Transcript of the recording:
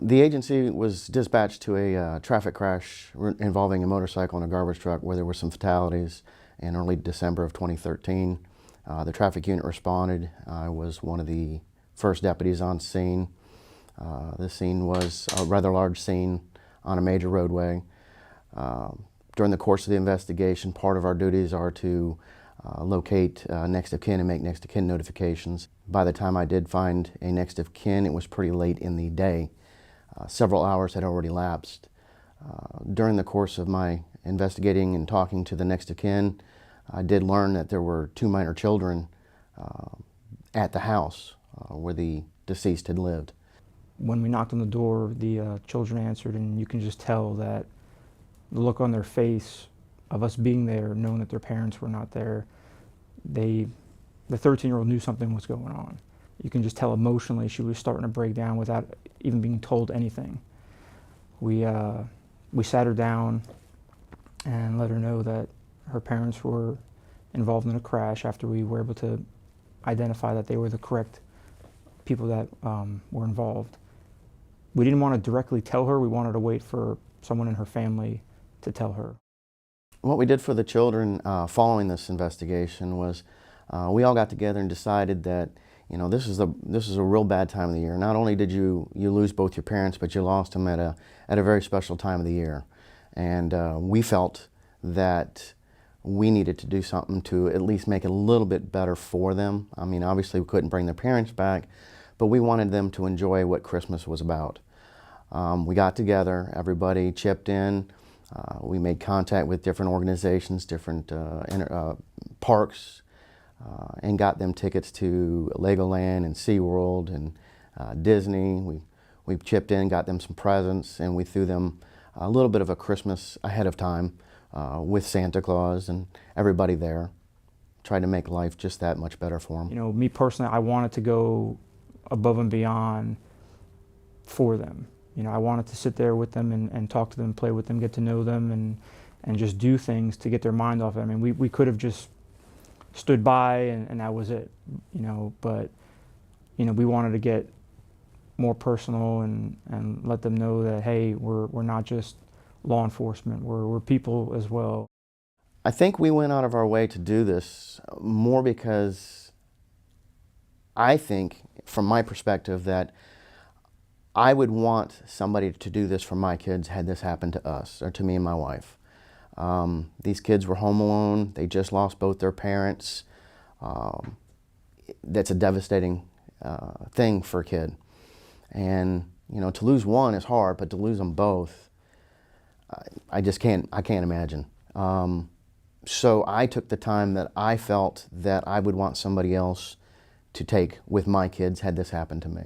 The agency was dispatched to a traffic crash involving a motorcycle and a garbage truck where there were some fatalities in early December of 2013. The traffic unit responded. I was one of the first deputies on scene. This scene was a rather large scene on a major roadway. During the course of the investigation, part of our duties are to locate next of kin and make next of kin notifications. By the time I did find a next of kin, it was pretty late in the day. Several hours had already lapsed. During the course of my investigating and talking to the next of kin, I did learn that there were 2 minor children at the house where the deceased had lived. When we knocked on the door, the children answered, and you can just tell that the look on their face of us being there, knowing that their parents were not there, the 13-year-old knew something was going on. You can just tell emotionally she was starting to break down without even being told anything. We sat her down and let her know that her parents were involved in a crash after we were able to identify that they were the correct people that were involved. We didn't want to directly tell her. We wanted to wait for someone in her family to tell her. What we did for the children following this investigation was we all got together and decided that, you know, this is a real bad time of the year. Not only did you lose both your parents, but you lost them at a very special time of the year. And we felt that we needed to do something to at least make it a little bit better for them. I mean, obviously we couldn't bring their parents back, but we wanted them to enjoy what Christmas was about. We got together, everybody chipped in. We made contact with different organizations, different parks, and got them tickets to Legoland and SeaWorld and Disney. We chipped in, got them some presents, and we threw them a little bit of a Christmas ahead of time with Santa Claus and everybody there. Tried to make life just that much better for them. You know, me personally, I wanted to go above and beyond for them. You know, I wanted to sit there with them and talk to them, play with them, get to know them, and just do things to get their mind off it. I mean, we could have just stood by and that was it, you know, but, you know, we wanted to get more personal and let them know that, hey, we're not just law enforcement, we're people as well. I think we went out of our way to do this more because I think, from my perspective, that I would want somebody to do this for my kids had this happened to us, or to me and my wife. These kids were home alone. They just lost both their parents. That's a devastating thing for a kid. And, you know, to lose one is hard, but to lose them both, I can't imagine. So I took the time that I felt that I would want somebody else to take with my kids had this happened to me.